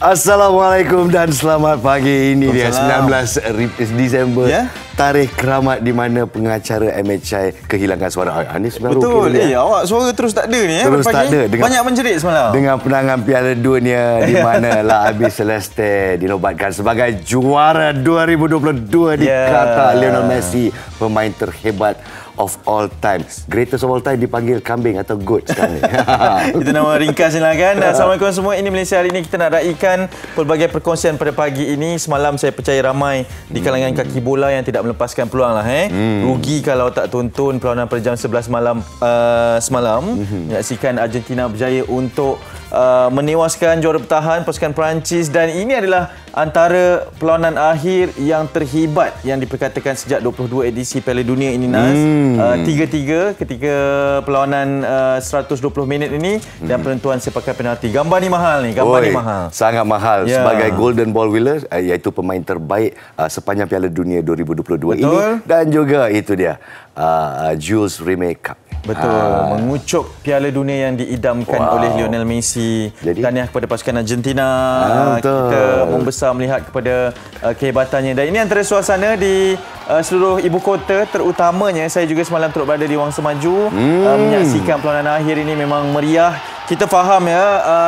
Assalamualaikum dan selamat pagi. Ini dia 19 Disember. Ya? Tarikh keramat di mana pengacara MHI kehilangan suara. Ini sebenarnya betul. Awak suara terus tak ada ni. Terus tak ada. Banyak menjerit semalam. Dengan penangan Piala Dunia di mana La Abi Celeste dinobatkan sebagai juara 2022 di Qatar. Lionel Messi, pemain terhebat of all time. Greatest of all time dipanggil kambing atau goat sekarang ni. Itu nama ringkasnya lah kan. Assalamualaikum semua. Ini Malaysia hari ini. Kita nak raikan pelbagai perkongsian pada pagi ini. Semalam saya percaya ramai di kalangan kaki bola yang tidak melepaskan peluang lah. Rugi kalau tak tonton perlawanan pada jam 11 malam semalam. Menyaksikan Argentina berjaya untuk menewaskan juara bertahan pasukan Perancis, dan ini adalah antara perlawanan akhir yang terhebat yang diperkatakan sejak 22 edisi Piala Dunia ini, Nas. 3-3 ketika perlawanan 120 minit ini dan penentuan sepakan penalti. Gambar ni mahal ni, gambar ni mahal. Sangat mahal sebagai Golden Ball winner, iaitu pemain terbaik sepanjang Piala Dunia 2022 ini, dan juga itu dia Jules Rimet Cup. Betul, mengucuk Piala Dunia yang diidamkan oleh Lionel Messi. Tahniah kepada pasukan Argentina. Kita membesar melihat kepada kehebatannya. Dan ini antara suasana di seluruh ibu kota, terutamanya saya juga semalam turut berada di Wangsa Maju menyaksikan perlawanan akhir ini. Memang meriah. Kita faham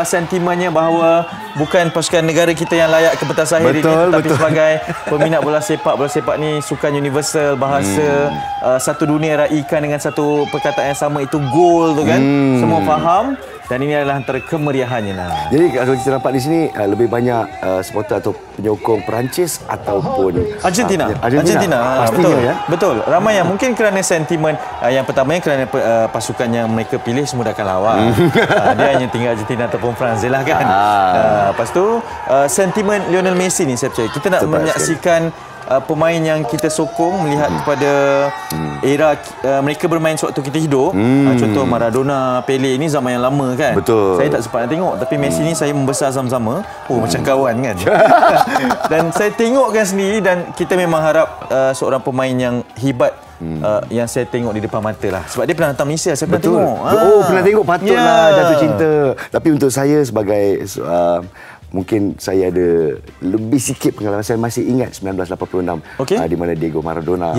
sentimennya bahawa bukan pasukan negara kita yang layak ke pentas akhir ini, tetapi sebagai peminat bola sepak ni sukan universal, bahasa satu dunia raikan dengan satu perkataan yang sama, itu gol tu kan. Semua faham. Dan ini adalah antara kemeriahannya. Jadi kalau kita nampak di sini lebih banyak supporter atau penyokong Perancis ataupun Argentina. Pastinya, betul. Ya? Betul. Ramai yang mungkin kerana sentimen. Yang pertamanya kerana pasukan yang mereka pilih semua dah akan lawan. Dia hanya tinggal Argentina ataupun France je lah kan. Lepas tu sentimen Lionel Messi ni saya percaya kita nak menyaksikan pemain yang kita sokong, melihat kepada era mereka bermain sewaktu kita hidup. Contoh Maradona, Pele, ini zaman yang lama kan. Betul. Saya tak sempat nak tengok, tapi Messi ni saya membesar sama-sama. Macam kawan kan. Dan saya tengokkan sendiri, dan kita memang harap seorang pemain yang hebat yang saya tengok di depan mata lah. Sebab dia pernah datang Malaysia, saya pernah tengok. Pernah tengok, patutlah jatuh cinta. Tapi untuk saya sebagai mungkin saya ada lebih sikit pengalaman. Saya masih ingat 1986 di mana Diego Maradona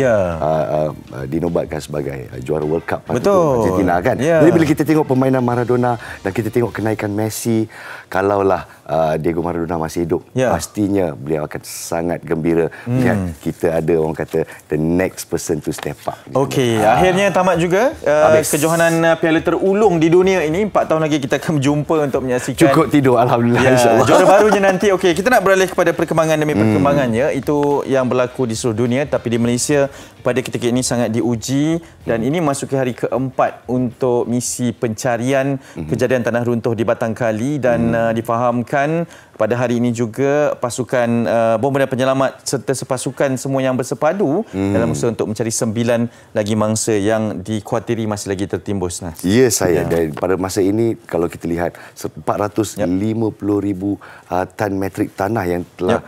dinobatkan sebagai juara World Cup Argentina kan. Jadi bila kita tengok permainan Maradona dan kita tengok kenaikan Messi, kalaulah Diego Maradona masih hidup, pastinya beliau akan sangat gembira melihat kita ada, orang kata, the next person to step up. Akhirnya tamat juga kejohanan Piala terulung di dunia ini. 4 tahun lagi kita akan berjumpa untuk menyaksikan. Cukup tidur, alhamdulillah, insya-Allah. Juara barunya nanti. Kita nak beralih kepada perkembangan demi perkembangannya. Itu yang berlaku di seluruh dunia, tapi di Malaysia pada ketika ini sangat diuji, dan ini masuki hari keempat untuk misi pencarian kejadian tanah runtuh di Batang Kali, dan difahamkan pada hari ini juga pasukan bomba dan penyelamat serta sepasukan semua yang bersepadu dalam usaha untuk mencari 9 lagi mangsa yang dikhawatiri masih lagi tertimbus. Ya, saya. Dan pada masa ini kalau kita lihat 450,000 tan metrik tanah yang telah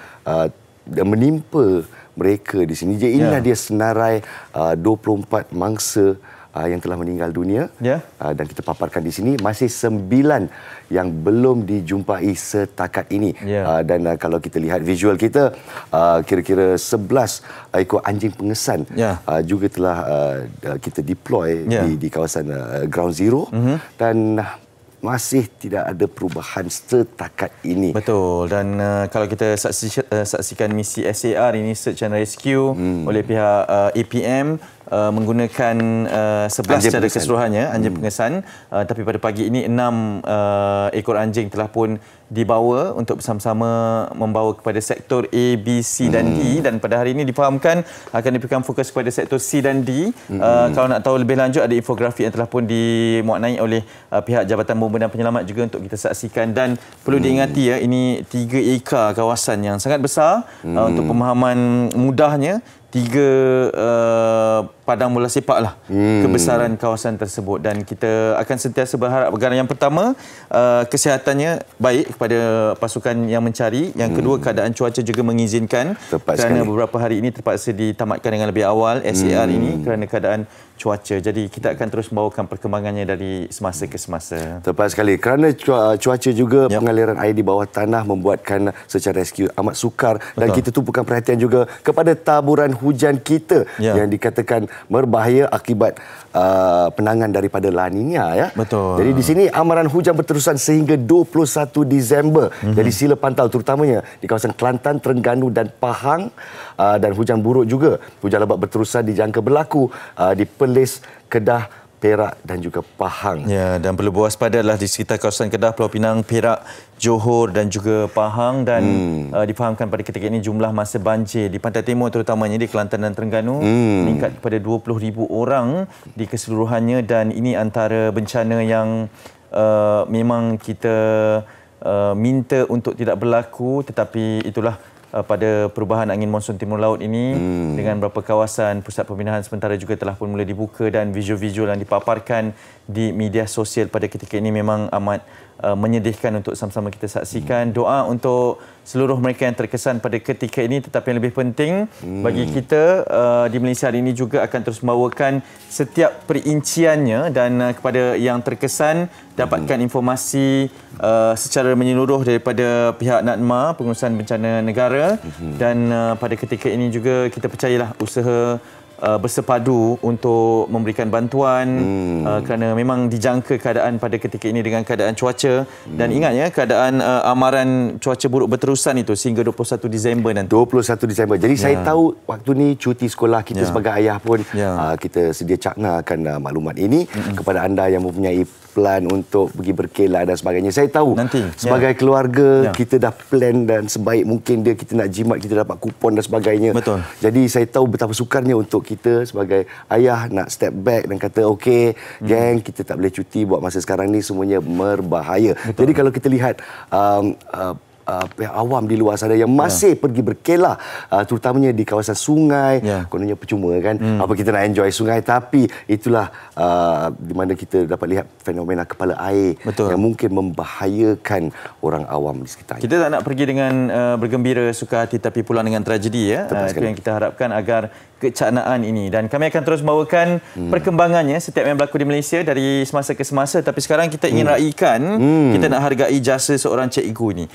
menimpa mereka di sini. Jadi inilah dia senarai 24 mangsa yang telah meninggal dunia, dan kita paparkan di sini masih 9 yang belum dijumpai setakat ini. Dan kalau kita lihat visual kita, kira-kira 11 ekor anjing pengesan juga telah kita deploy di kawasan Ground Zero, dan masih tidak ada perubahan setakat ini. Betul. Dan kalau kita saksikan misi SAR ini, Search and Rescue oleh pihak APM, menggunakan 11 secara keseluruhannya anjing pengesan, tapi pada pagi ini 6 ekor anjing telah pun dibawa untuk bersama-sama membawa kepada sektor A, B, C dan D, dan pada hari ini difahamkan akan diberikan fokus kepada sektor C dan D. Kalau nak tahu lebih lanjut, ada infografik yang telah pun dimuatnai oleh pihak Jabatan Bomba dan Penyelamat juga untuk kita saksikan. Dan perlu diingati ini 3 ekar kawasan yang sangat besar. Untuk pemahaman mudahnya, 3 padang bola sepak lah kebesaran kawasan tersebut, dan kita akan sentiasa berharap perkara yang pertama kesihatannya baik kepada pasukan yang mencari, yang kedua keadaan cuaca juga mengizinkan. Tepat kerana sekali. beberapa hari ini terpaksa ditamatkan dengan lebih awal SAR ini kerana keadaan cuaca. Jadi kita akan terus membawakan perkembangannya dari semasa ke semasa. Tepat sekali. Kerana cuaca juga, pengaliran air di bawah tanah membuatkan secara rescue amat sukar. Dan kita tumpukan perhatian juga kepada taburan hujan kita yang dikatakan berbahaya akibat penangan daripada La Nina, ya. Betul. Jadi di sini amaran hujan berterusan sehingga 21 Disember. Jadi sila pantau terutamanya di kawasan Kelantan, Terengganu dan Pahang, dan hujan buruk juga. Hujan lebat berterusan dijangka berlaku di Perlis, Kedah, Perak dan juga Pahang. Ya, dan perlu berwaspadalah di sekitar kawasan Kedah, Pulau Pinang, Perak, Johor dan juga Pahang, dan difahamkan pada ketika ini jumlah masa banjir di pantai timur terutamanya di Kelantan dan Terengganu meningkat kepada 20,000 orang di keseluruhannya, dan ini antara bencana yang memang kita minta untuk tidak berlaku, tetapi itulah pada perubahan angin monsun timur laut ini dengan beberapa kawasan pusat pembinaan sementara juga telah pun mula dibuka, dan visual-visual yang dipaparkan di media sosial pada ketika ini memang amat menyedihkan untuk sama-sama kita saksikan. Doa untuk seluruh mereka yang terkesan pada ketika ini, tetapi yang lebih penting bagi kita di Malaysia hari ini juga akan terus membawakan setiap perinciannya, dan kepada yang terkesan dapatkan informasi secara menyeluruh daripada pihak NADMA, Pengurusan Bencana Negara, dan pada ketika ini juga kita percayalah usaha bersepadu untuk memberikan bantuan kerana memang dijangka keadaan pada ketika ini dengan keadaan cuaca, dan ingat ya, keadaan amaran cuaca buruk berterusan itu sehingga 21 Disember nanti. 21 Disember. Jadi saya tahu waktu ni cuti sekolah kita sebagai ayah pun kita sedia caknakan maklumat ini kepada anda yang mempunyai plan untuk pergi berkelah dan sebagainya. Saya tahu nanti sebagai keluarga kita dah plan dan sebaik mungkin kita nak jimat, kita dapat kupon dan sebagainya. Betul. Jadi saya tahu betapa sukarnya untuk kita sebagai ayah nak step back dan kata okey, geng, kita tak boleh cuti buat masa sekarang ni, semuanya berbahaya. Betul. Jadi kalau kita lihat pihak awam di luar sana yang masih pergi berkelah, terutamanya di kawasan sungai, kononnya percuma kan, apa kita nak enjoy sungai, tapi itulah di mana kita dapat lihat fenomena kepala air yang mungkin membahayakan orang awam di sekitar. Kita tak nak pergi dengan bergembira, suka hati, tapi pulang dengan tragedi, ya. Itu yang kita harapkan agar kecaknaan ini, dan kami akan terus membawakan perkembangannya setiap yang berlaku di Malaysia dari semasa ke semasa. Tapi sekarang kita ingin raikan, kita nak hargai jasa seorang cikgu ini.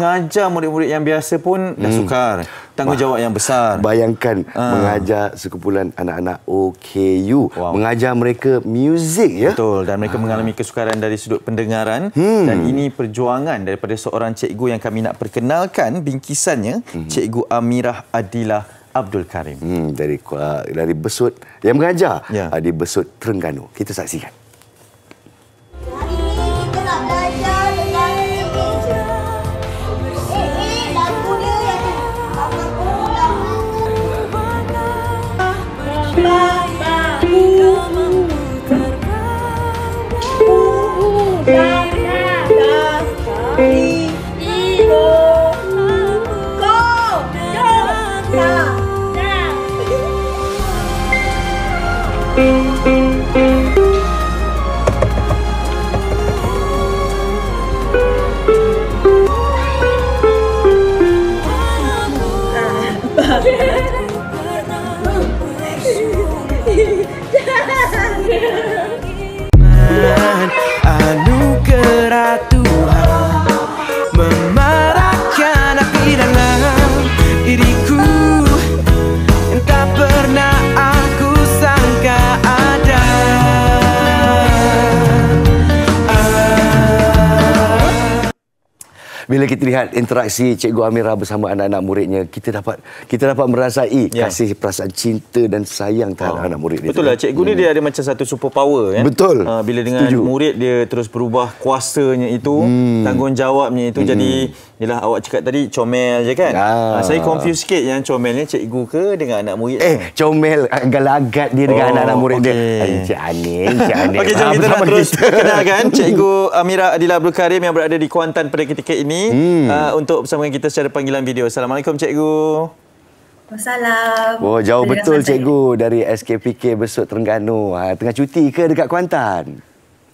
Mengajar murid-murid yang biasa pun dah sukar, tanggungjawab yang besar. Bayangkan mengajar sekumpulan anak-anak OKU, mengajar mereka muzik, ya. Betul, dan mereka mengalami kesukaran dari sudut pendengaran, dan ini perjuangan daripada seorang cikgu yang kami nak perkenalkan bingkisannya, Cikgu Amirah Adilah Abdul Karim. Dari Besut, yang mengajar di Besut, Terengganu. Kita saksikan. Hari ini kita nak belajar dengan lagu dia yang anugerah Tuhan memarahkan api dalam diriku yang tak pernah aku sangka ada. Bila kita lihat interaksi Cikgu Amirah bersama anak-anak muridnya, kita dapat merasai kasih, perasaan cinta dan sayang terhadap anak murid dia. Betul lah, cikgu ni dia ada macam satu super power, ya. Betul. Bila dengan murid dia terus berubah kuasanya itu, tanggungjawabnya itu. Jadi yalah, awak cakap tadi comel je kan. Saya confuse sikit yang comelnya cikgu ke dengan anak murid. Comel gelagat dia dengan anak-anak murid dia. Cik Aning. Okey, jom kita nak terus kenalkan Cikgu Amirah Adilah Abdul Karim yang berada di Kuantan pada ketika ini untuk bersama dengan kita secara panggilan video. Assalamualaikum, cikgu. Waalaikumsalam. Oh, jauh Boleh betul nama saya? cikgu dari SKPK Besut Terengganu. Tengah cuti ke dekat Kuantan?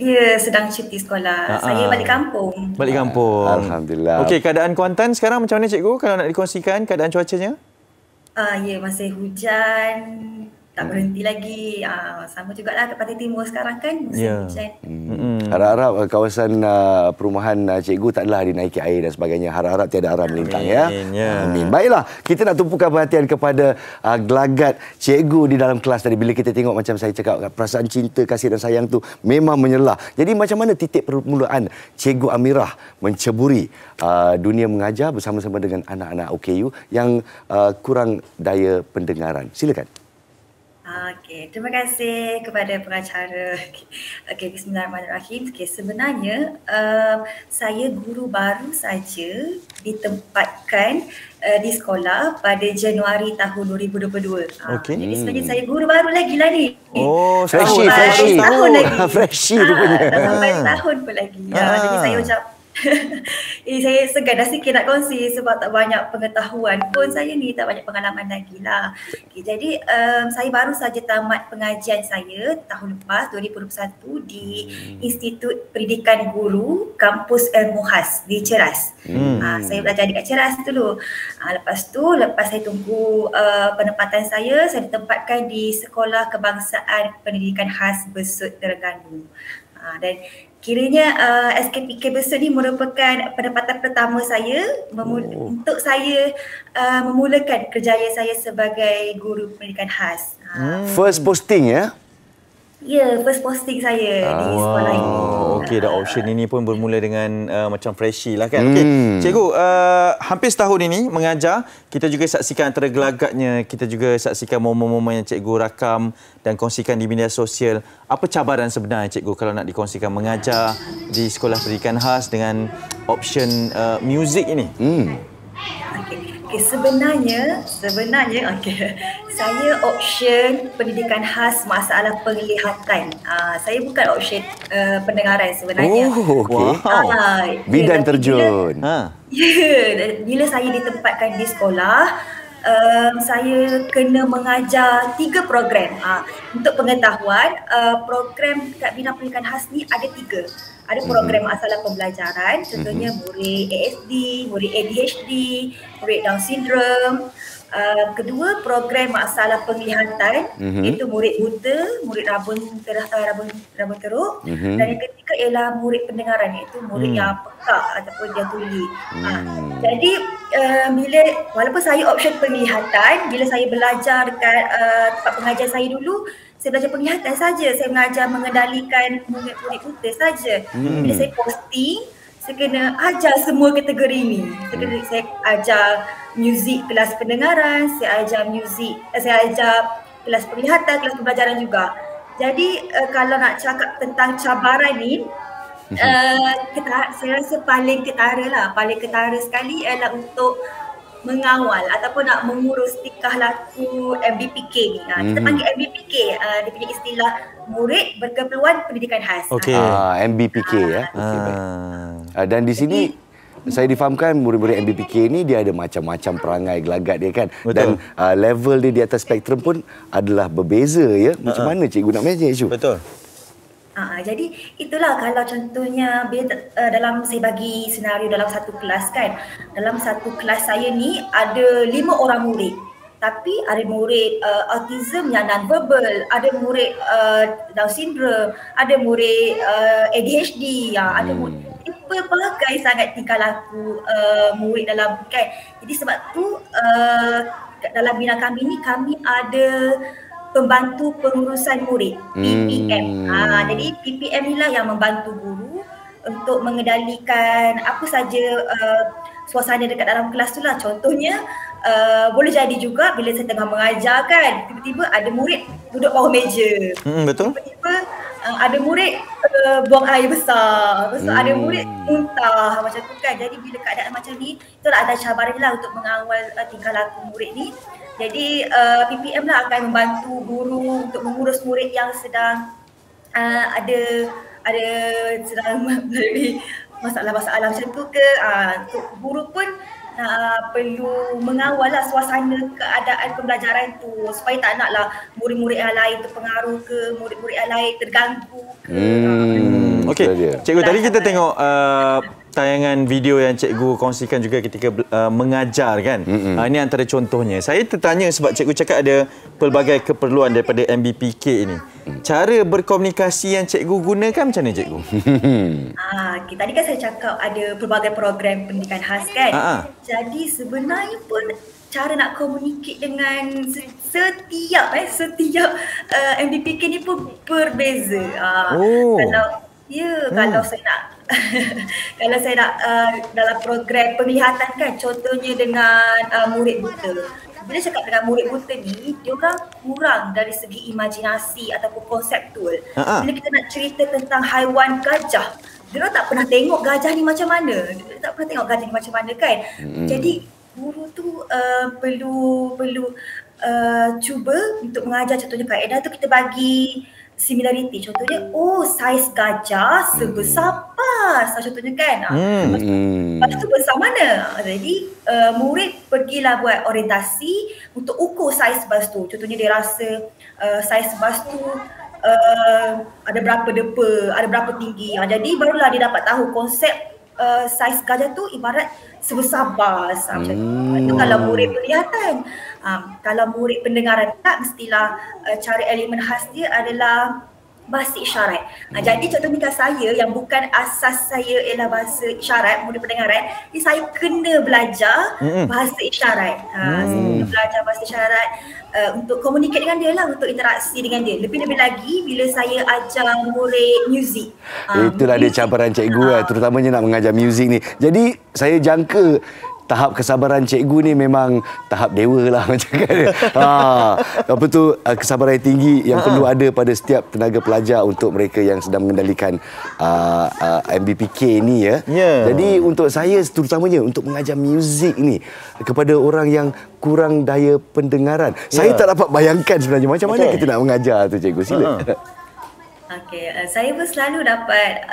Ya, sedang cuti sekolah. Saya balik kampung. Balik kampung. Alhamdulillah. Okey, keadaan Kuantan sekarang macam mana cikgu kalau nak dikongsikan keadaan cuacanya? Ya, masih hujan. Tak berhenti lagi. Sama jugalah ke Pantai Timur sekarang kan. Musim hujan. Harap-harap kawasan perumahan cikgu taklah dinaiki air dan sebagainya. Harap-harap tiada aram melintang ya. Amin. Baiklah, kita nak tumpukan perhatian kepada gelagat cikgu di dalam kelas tadi. Bila kita tengok macam saya cakap, perasaan cinta, kasih dan sayang tu memang menyelah. Jadi macam mana titik permulaan cikgu Amirah menceburi dunia mengajar bersama-sama dengan anak-anak OKU yang kurang daya pendengaran? Silakan. Okey, terima kasih kepada pengacara. Okey, bismillahirrahmanirrahim. Okey, sebenarnya saya guru baru saja ditempatkan di sekolah pada Januari tahun 2022. Okey. Jadi sebenarnya saya guru baru lagi lah ni. Oh, Freshie. Tahun lagi. Freshie rupanya. Dah sampai tahun pun lagi. Jadi saya ucap saya segan dah sikit nak kongsi sebab tak banyak pengetahuan pun saya ni, tak banyak pengalaman lagi lah. Okay, jadi saya baru saja tamat pengajian saya tahun lepas 2021 di Institut Pendidikan Guru Kampus Ilmu Khas di Ceras. Saya belajar dekat Ceras dulu. Lepas saya tunggu penempatan saya ditempatkan di Sekolah Kebangsaan Pendidikan Khas Besut Terengganu. Dan kiranya SKPK Besut ni merupakan penempatan pertama saya untuk saya memulakan kerjaya saya sebagai guru pendidikan khas. First posting ya? Ya, first posting saya di sekolah ini. Okey, dah option ini pun bermula dengan macam freshie lah kan. Okey, cikgu, hampir setahun ini mengajar, kita juga saksikan antara gelagatnya, kita juga saksikan momen-momen yang cikgu rakam dan kongsikan di media sosial. Apa cabaran sebenarnya cikgu kalau nak dikongsikan mengajar di sekolah pendidikan khas dengan option muzik ini? Okay, sebenarnya saya option pendidikan khas masalah penglihatan. Saya bukan option pendengaran sebenarnya. Oh, okey. Bidan terjun. Bila saya ditempatkan di sekolah, saya kena mengajar 3 program. Untuk pengetahuan, program kat bidang pendidikan khas ni ada 3. Ada program masalah pembelajaran, contohnya murid ASD, murid ADHD, murid Down syndrome. Kedua, program masalah penglihatan, iaitu murid buta, murid rabun teruk. Dan yang ketiga ialah murid pendengaran, iaitu murid yang pekak ataupun yang tuli. Jadi walaupun saya option penglihatan, bila saya belajar dekat tempat pengajian saya dulu, saya belajar penglihatan saja. Saya mengajar mengendalikan murid-murid buta saja. Bila saya posting, saya kena ajar semua kategori ni. Saya ajar muzik kelas pendengaran, saya ajar kelas penglihatan, kelas pembelajaran juga. Jadi kalau nak cakap tentang cabaran ni, saya rasa paling ketara sekali ialah untuk mengawal ataupun nak mengurus tingkah laku MBPK ni. Kita panggil MBPK, dia punya istilah murid berkeperluan pendidikan khas. Okey. MBPK ya. Dan di sini saya difahamkan murid-murid MBPK ni dia ada macam-macam perangai gelagat dia kan. Betul. Dan level dia di atas spektrum pun adalah berbeza ya. Macam mana cikgu nak manage tu? Betul. Jadi itulah kalau contohnya dalam saya bagi senario dalam satu kelas kan. Dalam satu kelas saya ni ada 5 orang murid. Tapi ada murid autism yang non-verbal, ada murid Down syndrome, ada murid ADHD, ada murid pelbagai sangat tingkah laku murid dalam kan. Jadi sebab tu dalam bidang kami ni kami ada pembantu pengurusan murid, PPM. Jadi PPM inilah yang membantu guru untuk mengendalikan apa saja suasana dekat dalam kelas tu lah. Contohnya boleh jadi juga bila saya tengah mengajar kan, tiba-tiba ada murid duduk bawah meja. Betul. Tiba-tiba ada murid buang air besar. Lepas tu ada murid muntah macam tu kan. Jadi bila keadaan macam ni, itulah ada cabaran lah untuk mengawal tingkah laku murid ni. Jadi PPM lah akan membantu guru untuk mengurus murid yang sedang sedang melalui masalah-masalah macam tu ke. Untuk guru pun perlu mengawal lah suasana keadaan pembelajaran tu supaya tak naklah murid-murid yang lain terpengaruh ke, murid-murid yang lain terganggu ke. Okey, cikgu tadi kita tengok tayangan video yang cikgu kongsikan juga ketika mengajar kan. Ini antara contohnya. Saya tertanya sebab cikgu cakap ada pelbagai keperluan daripada MBPK ini. Cara berkomunikasi yang cikgu gunakan macam mana cikgu? Tadi kan saya cakap ada pelbagai program pendidikan khas kan. Jadi sebenarnya pun cara nak communicate dengan setiap MBPK ni pun berbeza. Kalau saya nak kalau saya nak dalam program penglihatan kan, contohnya dengan murid buta. Bila cakap dengan murid buta ni, dia orang kurang dari segi imajinasi ataupun konseptual. Bila kita nak cerita tentang haiwan gajah, dia orang tak pernah tengok gajah ni macam mana. Dia tak pernah tengok gajah ni macam mana kan. Jadi guru tu perlu cuba untuk mengajar. Contohnya kaedah tu kita bagi similarity. Contohnya, saiz gajah sebesar bas. Contohnya kan. Bas tu besar mana? Jadi murid pergilah buat orientasi untuk ukur saiz bas tu. Contohnya dia rasa saiz bas tu ada berapa depa, ada berapa tinggi. Jadi barulah dia dapat tahu konsep saiz gajah tu ibarat sebesar bas. Macam itu kalau murid penglihatan. Kalau murid pendengaran tak, mestilah cara elemen khas dia adalah bahasa isyarat. Jadi contohnya saya yang bukan asas saya ialah bahasa isyarat, murid pendengaran, jadi saya kena belajar bahasa isyarat. Saya kena belajar bahasa isyarat untuk communicate dengan dia lah, untuk interaksi dengan dia. Lebih-lebih lagi bila saya ajar murid muzik. Itulah dia cabaran cikgu terutamanya nak mengajar muzik ni. Jadi saya jangka tahap kesabaran cikgu ni memang tahap dewa lah macam kan. Apa tu, kesabaran yang tinggi yang perlu ada pada setiap tenaga pelajar untuk mereka yang sedang mengendalikan MBPK ni ya. Jadi untuk saya terutamanya untuk mengajar muzik ni kepada orang yang kurang daya pendengaran. Saya tak dapat bayangkan sebenarnya macam mana kita nak mengajar tu cikgu. Sila. Saya pun selalu dapat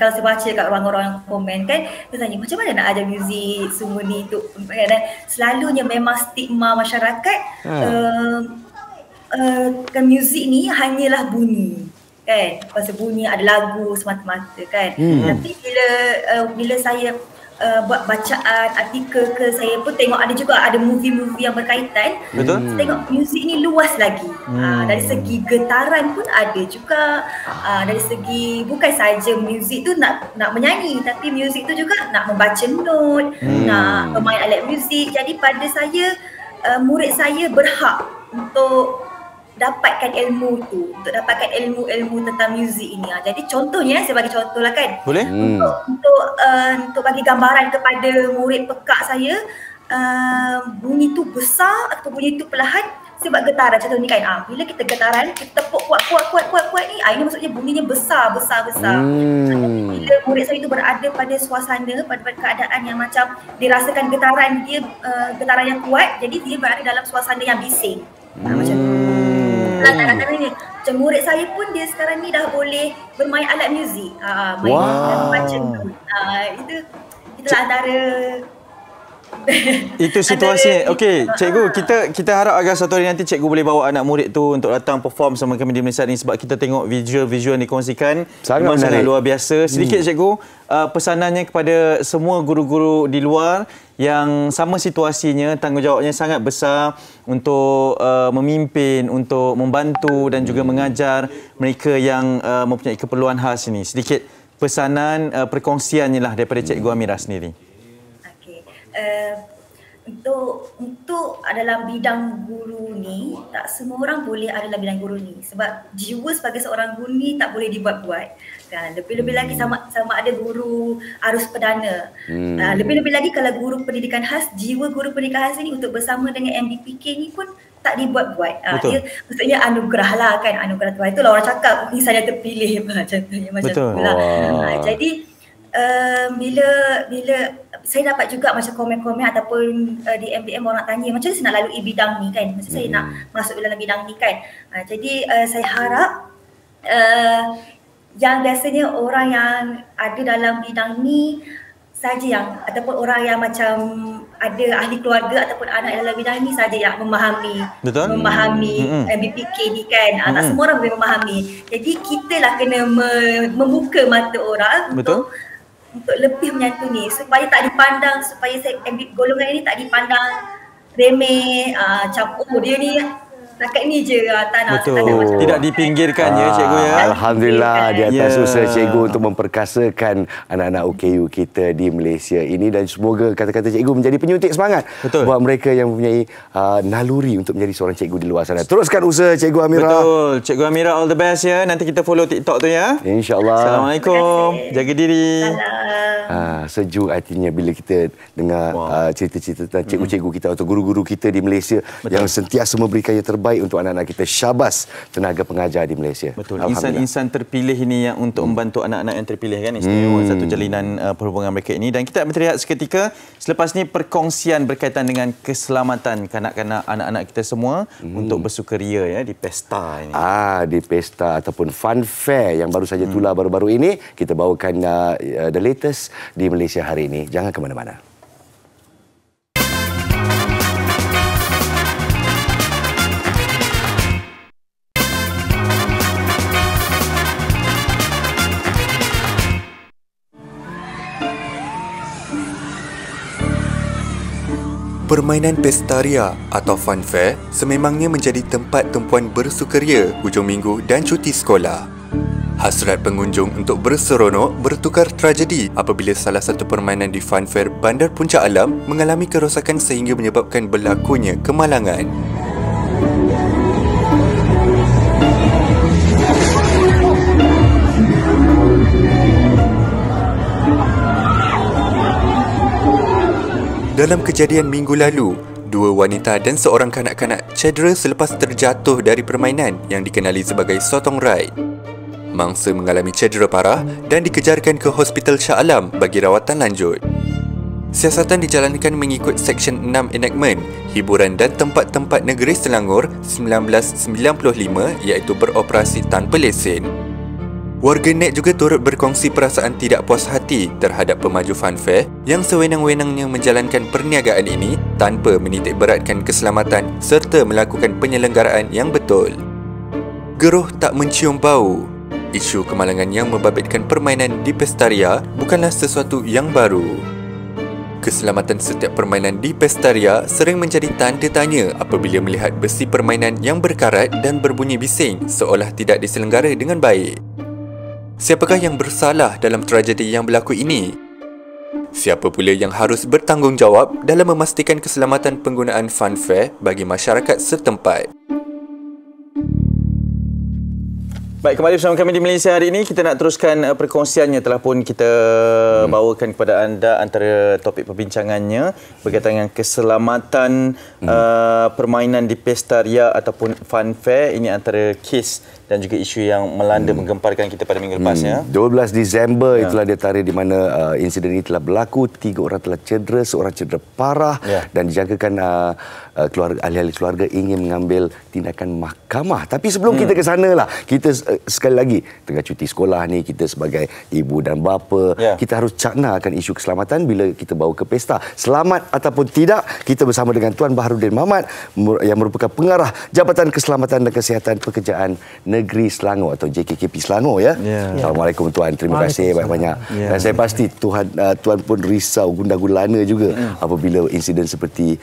kalau saya baca kat orang-orang komen kan, dia tanya macam mana nak ajar muzik semua ni tu. Selalunya memang stigma masyarakat kan muzik ni hanyalah bunyi kan, pasal bunyi ada lagu semata-mata kan. Tapi bila saya buat bacaan artikel ke, saya pun tengok ada juga ada movie-movie yang berkaitan. Saya tengok muzik ni luas lagi. Dari segi getaran pun ada juga. Dari segi bukan saja muzik tu nak menyanyi, tapi muzik tu juga nak membaca not, nak bermain alat muzik. Jadi pada saya, murid saya berhak untuk dapatkan ilmu tu, untuk dapatkan ilmu-ilmu tentang muzik ini. Jadi contohnya, saya bagi contoh lah kan. Boleh? Untuk bagi gambaran kepada murid pekak saya, bunyi tu besar atau bunyi tu perlahan sebab getaran. Contoh ni kan, bila kita getaran, kita tepuk kuat ni, ini maksudnya bunyinya besar. Bila murid saya itu berada pada suasana, pada keadaan yang macam dirasakan getaran dia, getaran yang kuat, jadi dia berada dalam suasana yang bising. Macam tu. Macam murid saya pun dia sekarang ni dah boleh bermain alat muzik, main macam tu. Itulah antara itu situasi. Okey, cikgu, kita harap agar satu hari nanti cikgu boleh bawa anak murid tu untuk datang perform sama kami di Malaysia ni, sebab kita tengok visual yang dikongsikan sangat luar biasa. Sedikit cikgu, pesanannya kepada semua guru-guru di luar yang sama situasinya, tanggungjawabnya sangat besar untuk memimpin, untuk membantu dan juga mengajar mereka yang mempunyai keperluan khas ini. Sedikit pesanan, perkongsiannya lah daripada Cikgu Amirah sendiri. Untuk dalam bidang guru ni, tak semua orang boleh ada dalam bidang guru ni, sebab jiwa sebagai seorang guru ni tak boleh dibuat-buat kan. Lebih-lebih lagi sama ada guru arus perdana. Lebih-lebih lagi kalau guru pendidikan khas, jiwa guru pendidikan khas ni untuk bersama dengan MBPK ni pun tak dibuat-buat. Dia maksudnya anugerah lah kan, anugerah Tuhan. Itulah orang cakap insan yang terpilih contohnya macam itulah. Jadi bila saya dapat juga macam komen-komen ataupun di MDM orang tanya macam mana saya nak lalui bidang ni kan, macam saya nak masuk dalam bidang ni kan. Jadi saya harap yang biasanya orang yang ada dalam bidang ni saja yang, ataupun orang yang macam ada ahli keluarga ataupun anak dalam bidang ni saja yang memahami MBPK ni kan. Tak semua orang boleh memahami. Jadi kita lah kena membuka mata orang untuk lebih menyantuni supaya tak dipandang, supaya golongan ini tak dipandang remeh, macam dia ni setakat ni je tanah. Betul. Tidak dipinggirkan ya cikgu ya. Alhamdulillah di atas usaha cikgu untuk memperkasakan anak-anak OKU kita di Malaysia ini, dan semoga kata-kata cikgu menjadi penyuntik semangat buat mereka yang mempunyai naluri untuk menjadi seorang cikgu di luar sana. Teruskan usaha Cikgu Amira. Betul. Cikgu Amira all the best ya. Nanti kita follow TikTok tu ya. InsyaAllah. Assalamualaikum. Jaga diri. Sejuk hatinya bila kita dengar cerita-cerita tentang cikgu-cikgu kita atau guru-guru kita di Malaysia yang sentiasa memberikan yang terbaik untuk anak-anak kita. Syabas tenaga pengajar di Malaysia. Betul. Insan-insan terpilih ini yang untuk membantu anak-anak yang terpilih kan, istimewa satu jalinan perhubungan mereka ini. Dan kita berehat seketika selepas ni perkongsian berkaitan dengan keselamatan kanak-kanak anak-anak kita semua untuk bersukaria ya di pesta ini. Di pesta ataupun fun fair yang baru saja tular baru-baru ini, kita bawakan the latest di Malaysia hari ini. Jangan ke mana-mana. Permainan pestaria atau fun fair sememangnya menjadi tempat tumpuan bersukaria hujung minggu dan cuti sekolah. Hasrat pengunjung untuk berseronok bertukar tragedi apabila salah satu permainan di fun fair Bandar Puncak Alam mengalami kerosakan sehingga menyebabkan berlakunya kemalangan. Dalam kejadian minggu lalu, 2 wanita dan seorang kanak-kanak cedera selepas terjatuh dari permainan yang dikenali sebagai sotong ride. Mangsa mengalami cedera parah dan dikejarkan ke Hospital Shah Alam bagi rawatan lanjut. Siasatan dijalankan mengikut Seksyen 6 Enactment Hiburan dan Tempat-tempat Negeri Selangor 1995 iaitu beroperasi tanpa lesen. Warganet juga turut berkongsi perasaan tidak puas hati terhadap pemaju fun fair yang sewenang-wenangnya menjalankan perniagaan ini tanpa menitik beratkan keselamatan serta melakukan penyelenggaraan yang betul. Geruh tak mencium bau. Isu kemalangan yang membabitkan permainan di pestaria bukanlah sesuatu yang baru. Keselamatan setiap permainan di pestaria sering menjadi tanda tanya apabila melihat besi permainan yang berkarat dan berbunyi bising seolah tidak diselenggara dengan baik. Siapakah yang bersalah dalam tragedi yang berlaku ini? Siapa pula yang harus bertanggungjawab dalam memastikan keselamatan penggunaan fun fair bagi masyarakat setempat? Baik, kembali bersama kami di Malaysia hari ini. Kita nak teruskan perkongsiannya. Telah pun kita bawakan kepada anda antara topik perbincangannya berkaitan dengan keselamatan permainan di pestaria ataupun fun fair. Ini antara kes dan juga isu yang melanda menggemparkan kita pada minggu lepas ya. 12 Disember itulah dia tarikh di mana insiden ini telah berlaku. 3 orang telah cedera, seorang cedera parah dan dijangkakan ahli-ahli keluarga ingin mengambil tindakan mahkamah. Tapi sebelum kita ke sana lah, kita sekali lagi tengah cuti sekolah ni, kita sebagai ibu dan bapa, kita harus cakna akan isu keselamatan bila kita bawa ke pesta. Selamat ataupun tidak, kita bersama dengan Tuan Baharudin Mamat yang merupakan pengarah Jabatan Keselamatan dan Kesihatan Pekerjaan Negeri Selangor atau JKKP Selangor ya. Assalamualaikum Tuan, terima kasih banyak-banyak. Dan saya pasti Tuan pun risau gundah gulana juga apabila insiden seperti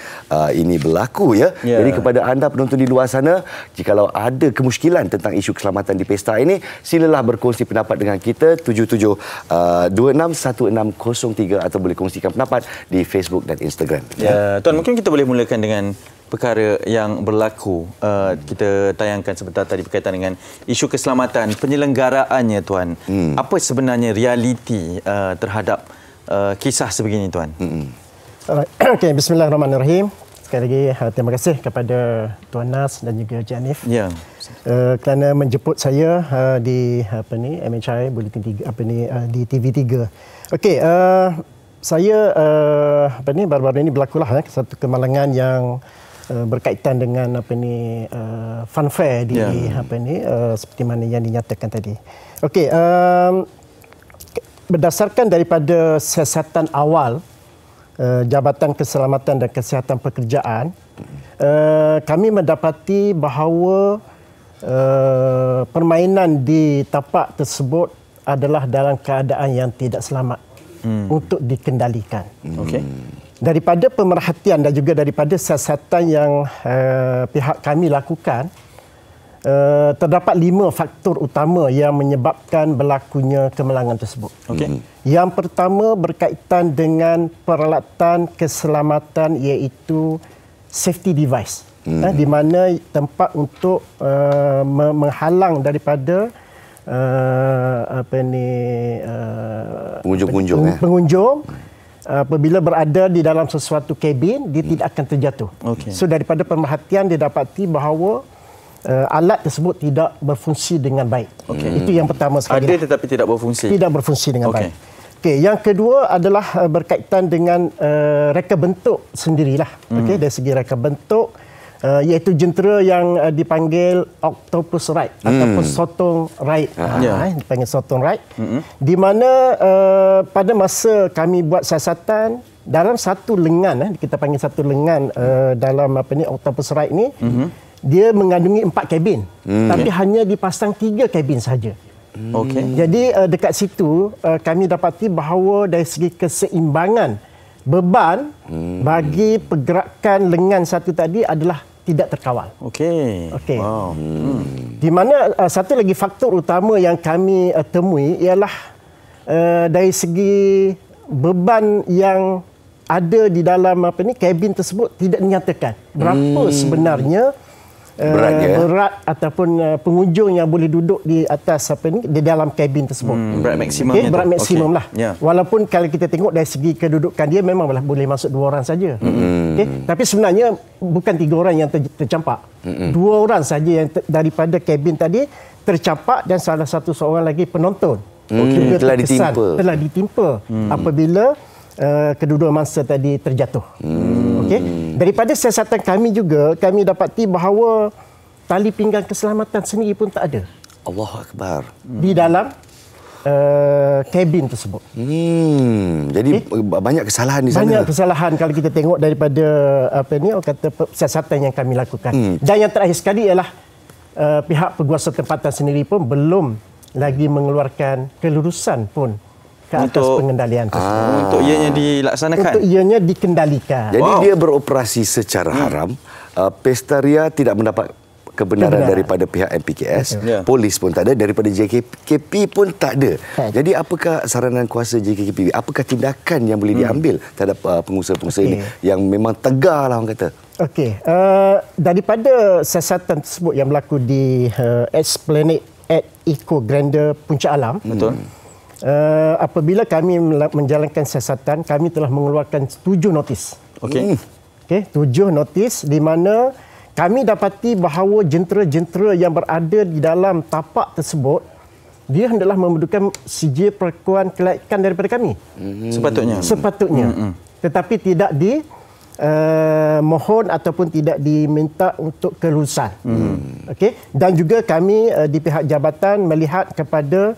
ini berlaku ya. Jadi kepada anda penonton di luar sana, jikalau ada kemusykilan tentang isu keselamatan di pesta ini, silalah berkongsi pendapat dengan kita 77261603 atau boleh kongsikan pendapat di Facebook dan Instagram. Tuan, mungkin kita boleh mulakan dengan perkara yang berlaku. Kita tayangkan sebentar tadi berkaitan dengan isu keselamatan penyelenggaraannya Tuan. Apa sebenarnya realiti terhadap kisah sebegini Tuan? Okey, bismillahirrahmanirrahim. Sekali lagi terima kasih kepada Tuan Nas dan juga Cik Hanif kerana menjemput saya di MHI Bulletin 3 di TV3. Okey, saya baru-baru ini berlakulah satu kemalangan yang berkaitan dengan fun fair di seperti mana yang dinyatakan tadi. Okey, berdasarkan daripada siasatan awal Jabatan Keselamatan dan Kesihatan Pekerjaan, kami mendapati bahawa permainan di tapak tersebut adalah dalam keadaan yang tidak selamat untuk dikendalikan. Daripada pemerhatian dan juga daripada siasatan yang pihak kami lakukan, terdapat 5 faktor utama yang menyebabkan berlakunya kemalangan tersebut. Yang pertama berkaitan dengan peralatan keselamatan, iaitu safety device, di mana tempat untuk menghalang daripada pengunjung apabila berada di dalam sesuatu kabin, dia tidak akan terjatuh. So daripada pemerhatian didapati bahawa alat tersebut tidak berfungsi dengan baik. Itu yang pertama sekali. Ada tetapi tidak berfungsi. Tidak berfungsi dengan baik. Yang kedua adalah berkaitan dengan reka bentuk sendirilah. Dari segi reka bentuk, iaitu jentera yang dipanggil octopus ride ataupun sotong ride. Dipanggil sotong ride. Di mana pada masa kami buat siasatan, dalam satu lengan, kita panggil satu lengan dalam octopus ride ni, dia mengandungi 4 kabin, tapi hanya dipasang 3 kabin saja. Jadi dekat situ kami dapati bahawa dari segi keseimbangan beban bagi pergerakan lengan satu tadi adalah tidak terkawal. Wow. Di mana satu lagi faktor utama yang kami temui ialah dari segi beban yang ada di dalam kabin tersebut tidak dinyatakan berapa sebenarnya berat ataupun pengunjung yang boleh duduk di atas di dalam kabin tersebut. Berat maksimum. Berat maksimum lah. Walaupun kalau kita tengok dari segi kedudukan dia memang boleh masuk 2 orang saja. Tapi sebenarnya bukan 3 orang yang tercampak. 2 orang saja yang daripada kabin tadi tercampak, dan salah satu seorang lagi penonton telah ditimpa apabila kedua-dua mangsa tadi terjatuh. Daripada siasatan kami juga, kami dapati bahawa tali pinggang keselamatan sendiri pun tak ada. Allahu Akbar. Di dalam kabin tersebut. Jadi banyak kesalahan di sana. Banyak kesalahan kalau kita tengok daripada siasatan yang kami lakukan. Dan yang terakhir sekali ialah pihak perkuasa tempatan sendiri pun belum lagi mengeluarkan kelulusan pun ke atas pengendalian tersebut. Untuk ianya dilaksanakan. Untuk ianya dikendalikan. Jadi dia beroperasi secara haram. Pestaria tidak mendapat kebenaran daripada pihak MPKS. Polis pun tak ada. Daripada JKP pun tak ada. Jadi apakah saranan kuasa JKP? Apakah tindakan yang boleh diambil terhadap pengusaha-pengusaha ini yang memang tegar lah orang kata? Daripada siasatan tersebut yang berlaku di Esplanade at Eco Grande Puncak Alam. Apabila kami menjalankan siasatan, kami telah mengeluarkan 7 notis. 7 notis di mana kami dapati bahawa jentera-jentera yang berada di dalam tapak tersebut, dia hendaklah membutuhkan sijil pengakuan kelaikan daripada kami. Sepatutnya. Tetapi tidak mohon ataupun tidak diminta untuk kelulusan. Dan juga kami di pihak jabatan melihat kepada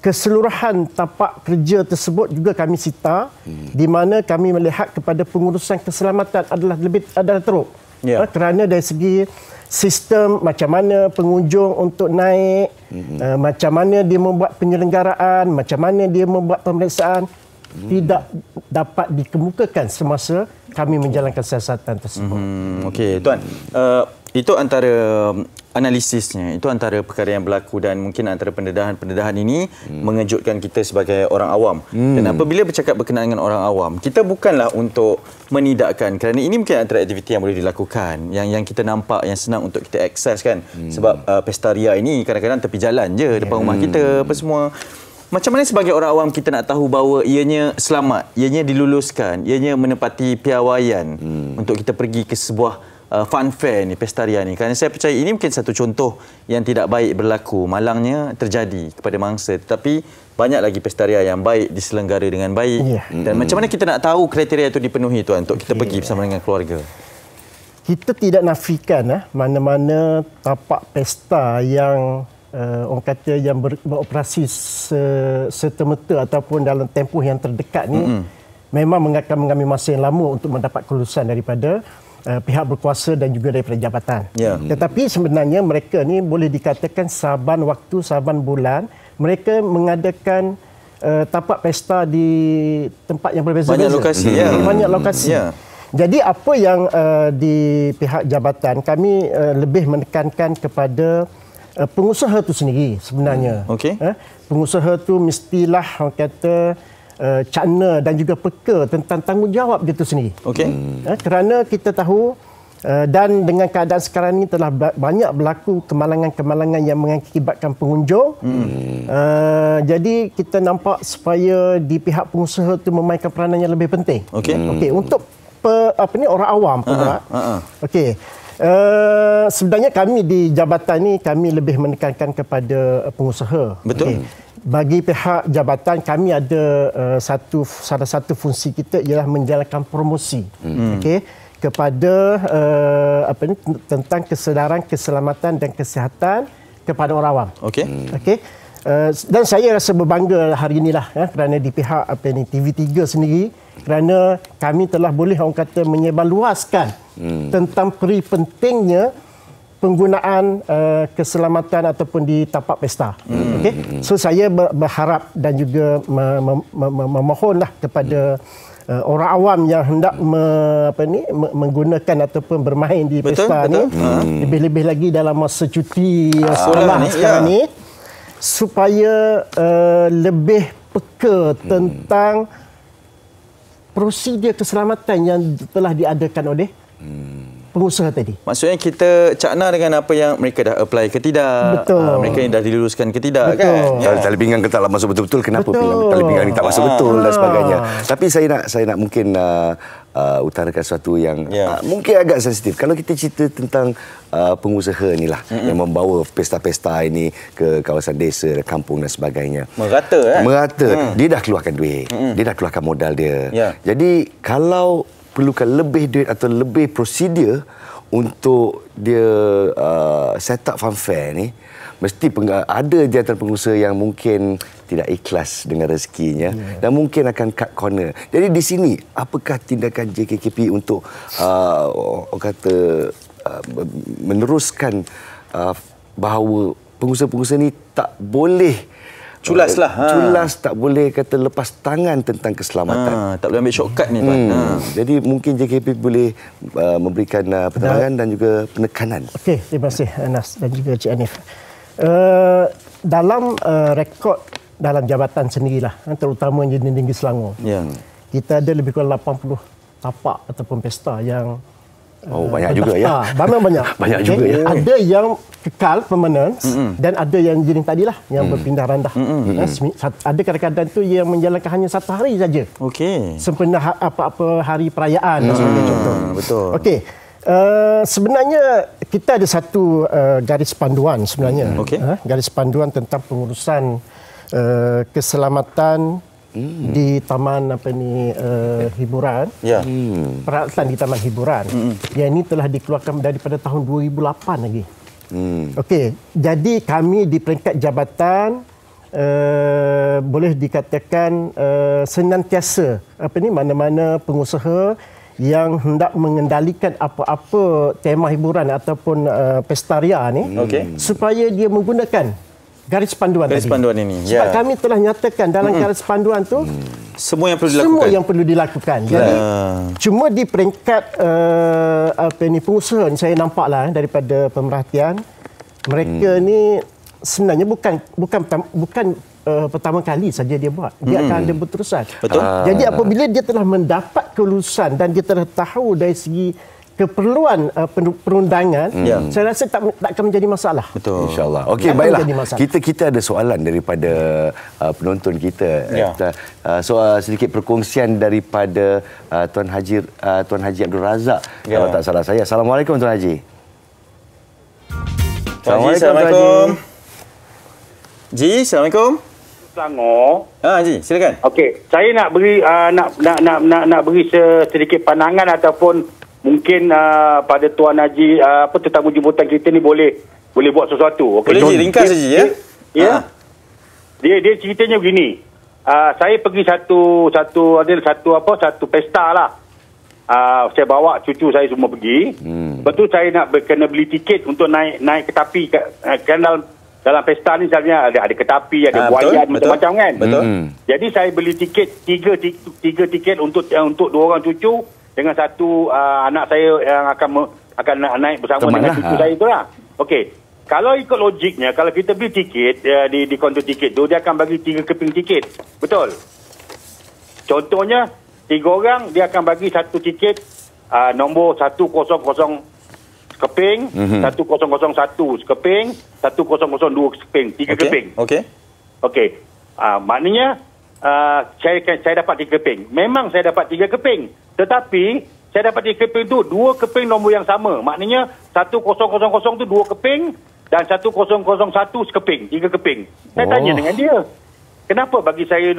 keseluruhan tapak kerja tersebut juga kami sita, di mana kami melihat kepada pengurusan keselamatan adalah teruk. Kerana dari segi sistem macam mana pengunjung untuk naik, macam mana dia membuat penyelenggaraan, macam mana dia membuat pemeriksaan, tidak dapat dikemukakan semasa kami menjalankan siasatan tersebut. Tuan, itu antara analisisnya, itu antara perkara yang berlaku, dan mungkin antara pendedahan ini mengejutkan kita sebagai orang awam. Dan apabila bercakap berkenaan dengan orang awam, kita bukanlah untuk menidakkan, kerana ini mungkin antara aktiviti yang boleh dilakukan, yang kita nampak yang senang untuk kita akses kan. Sebab Pestaria ini kadang-kadang tepi jalan je depan rumah kita apa semua. Macam mana sebagai orang awam kita nak tahu bahawa ianya selamat, ianya diluluskan, ianya menepati piawaian untuk kita pergi ke sebuah fun fair ni, Pestaria ni? Kerana saya percaya ini mungkin satu contoh yang tidak baik berlaku, malangnya terjadi kepada mangsa, tetapi banyak lagi Pestaria yang baik diselenggara dengan baik. Dan macam mana kita nak tahu kriteria itu dipenuhi, Tuan, untuk kita pergi bersama dengan keluarga? Kita tidak nafikan mana-mana tapak pesta yang orang kata yang beroperasi serta-merta ataupun dalam tempoh yang terdekat ni memang akan mengambil masa yang lama untuk mendapat kelulusan daripada pihak berkuasa dan juga daripada jabatan. Tetapi sebenarnya mereka ni boleh dikatakan saban waktu, saban bulan mereka mengadakan tapak pesta di tempat yang berbeza-beza. Banyak lokasi. Banyak lokasi. Jadi apa yang di pihak jabatan kami lebih menekankan kepada pengusaha itu sendiri sebenarnya. Pengusaha itu mestilah orang kata cakna dan juga peka tentang tanggungjawab dia itu sendiri. Kerana kita tahu dan dengan keadaan sekarang ini telah banyak berlaku kemalangan-kemalangan yang mengakibatkan pengunjung. Jadi kita nampak supaya di pihak pengusaha itu memainkan peranan yang lebih penting. Untuk orang awam pula. Sebenarnya kami di jabatan ni kami lebih menekankan kepada pengusaha. Bagi pihak jabatan kami ada salah satu fungsi kita ialah menjalankan promosi kepada tentang kesedaran, keselamatan dan kesihatan kepada orang awam. Dan saya rasa berbangga hari inilah kerana di pihak TV3 sendiri kerana kami telah boleh orang kata menyebarluaskan tentang peri pentingnya penggunaan keselamatan ataupun di tapak pesta. So saya berharap dan juga memohonlah kepada orang awam yang hendak menggunakan ataupun bermain di pesta ni, lebih-lebih lagi dalam masa cuti sekolah sekarang ni, supaya lebih peka tentang prosedur keselamatan yang telah diadakan oleh pengusaha tadi. Maksudnya kita cakna dengan apa yang mereka dah apply ke tidak. Mereka yang dah diluluskan ke tidak. Kan? Kalau tali pinggang ke taklah masuk betul-betul, kenapa tali pinggang ni tak masuk betul dan sebagainya. Tapi saya nak mungkin utarakan sesuatu yang mungkin agak sensitif. Kalau kita cerita tentang pengusaha ni lah yang membawa pesta-pesta ini ke kawasan desa, kampung dan sebagainya. Merata. Dia dah keluarkan duit. Dia dah keluarkan modal dia. Jadi kalau perlukan lebih duit atau lebih prosedur untuk dia set up fun fair ni, mesti ada di antara pengusaha yang mungkin tidak ikhlas dengan rezekinya dan mungkin akan cut corner. Jadi di sini apakah tindakan JKKP untuk meneruskan bahawa pengusaha-pengusaha ni tak boleh culas, tak boleh kata lepas tangan tentang keselamatan. Tak boleh ambil shortcut ni. Jadi mungkin JKP boleh memberikan penerangan dan juga penekanan. Terima kasih Anas dan juga Cik Hanif. Dalam rekod dalam jabatan sendirilah, terutama Engineering Tinggi Selangor, kita ada lebih kurang 80 tapak ataupun pesta yang banyak juga ya. Banyak juga ya. Ada yang kekal permanent dan ada yang jenis tadilah yang berpindah randah. Ada kadang-kadang tu yang menjalankan hanya satu hari saja. Sempena apa-apa hari perayaan sebagai contoh. Sebenarnya kita ada satu garis panduan sebenarnya. Garis panduan tentang pengurusan keselamatan di taman hiburan, peralatan di taman hiburan. Yang ini telah dikeluarkan daripada tahun 2008 lagi. Jadi kami di peringkat jabatan boleh dikatakan senantiasa mana-mana pengusaha yang hendak mengendalikan apa-apa tema hiburan ataupun pesta ria ni, supaya dia menggunakan garis panduan ini. Sebab kami telah nyatakan dalam garis panduan tu semua yang perlu dilakukan. Semua yang perlu dilakukan. Jadi cuma di peringkat pengusaha ni saya nampaklah daripada pemerhatian mereka ni sebenarnya bukan pertama kali saja dia buat. Dia akan ada berterusan. Jadi apabila dia telah mendapat kelulusan dan dia telah tahu dari segi keperluan perundangan, saya rasa tak akan menjadi masalah. InsyaAllah. Okey, baiklah. Kita ada soalan daripada penonton kita. Sedikit perkongsian daripada Tuan Haji Abdul Razak. Kalau tak salah saya. Assalamualaikum Tuan Haji. Assalamualaikum. Ji, Assalamualaikum. Selangor. Haji, silakan. Okey, saya nak beri nak beri sedikit pandangan ataupun mungkin pada Tuan Haji tetamu jemputan kita ni boleh buat sesuatu. Boleh je ringkas saja ya. Dia ceritanya begini. saya pergi satu pesta lah. Saya bawa cucu saya semua pergi. Betul saya nak kena beli tiket untuk naik ketapi kan dalam pesta ni misalnya ada ketapi, ada buaya, macam-macam kan. Jadi saya beli tiket tiga tiket untuk 2 orang cucu dengan satu anak saya yang akan naik bersama dengan cucu saya itulah. Okey. Kalau ikut logiknya, kalau kita beli tiket di kaunter tiket tu, dia akan bagi 3 keping tiket. Betul? Contohnya, 3 orang, dia akan bagi satu tiket nombor 100 sekeping, 1001 sekeping, 1002 sekeping, 3 keping. Okey. Maknanya, saya dapat 3 keping. Memang saya dapat 3 keping. Tetapi, saya dapat 3 keping tu 2 keping nombor yang sama. Maknanya 1000 tu 2 keping dan 1001 sekeping, 3 keping. Saya tanya dengan dia, kenapa bagi saya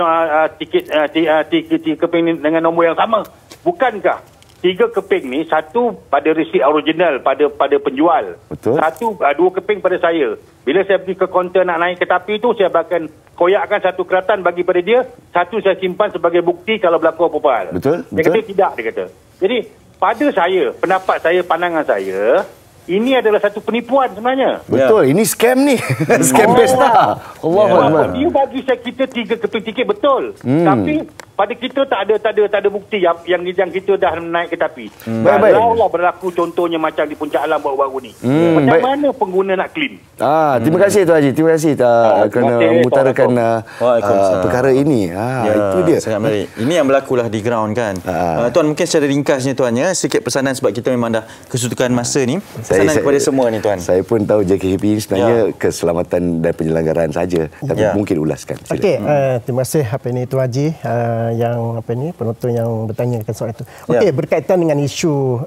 tiket 3 keping dengan nombor yang sama? Bukankah 3 keping ni satu pada resit original pada penjual. Betul. 2 keping pada saya. Bila saya pergi ke kaunter nak naik kereta tu, saya akan koyakkan 1 keratan bagi pada dia, 1 saya simpan sebagai bukti kalau berlaku apa-apa hal. Betul. Dia kata tidak, dia kata. Jadi pada saya, pendapat saya, pandangan saya, ini adalah satu penipuan sebenarnya. Betul, ini scam ni. Scam pesta. Allahuakbar. Dia bagi kita 3 keping tiket betul. Tapi pada kita tak ada bukti yang kita dah naik ke tepi. Kalau berlaku contohnya macam di Puncak Alam baru-baru ni. Macam mana pengguna nak claim? Terima kasih Tuan Haji. Terima kasih kerana mengutarakan perkara ini. Itu dia. Sangat menarik. Ini yang berlakulah di ground kan. Tuan, mungkin secara ringkasnya Tuan, sikit pesanan sebab kita memang dah kesutukan masa ni. Pesanan kepada semua ni Tuan. Saya pun tahu JKHP ini sebenarnya keselamatan dan penyelenggaraan saja. Tapi mungkin ulaskan. Okey, terima kasih Tuan Haji yang penonton yang bertanyakan soal itu. Okey, berkaitan dengan isu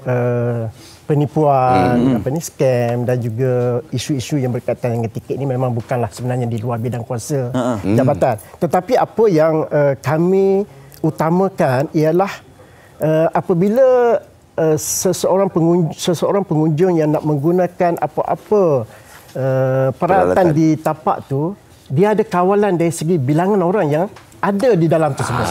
penipuan, scam dan juga isu-isu yang berkaitan dengan tiket ini memang bukanlah sebenarnya di luar bidang kuasa jabatan. Tetapi apa yang kami utamakan ialah apabila seseorang pengunjung yang nak menggunakan apa-apa peralatan di tapak tu, dia ada kawalan dari segi bilangan orang yang ada di dalam tersebut.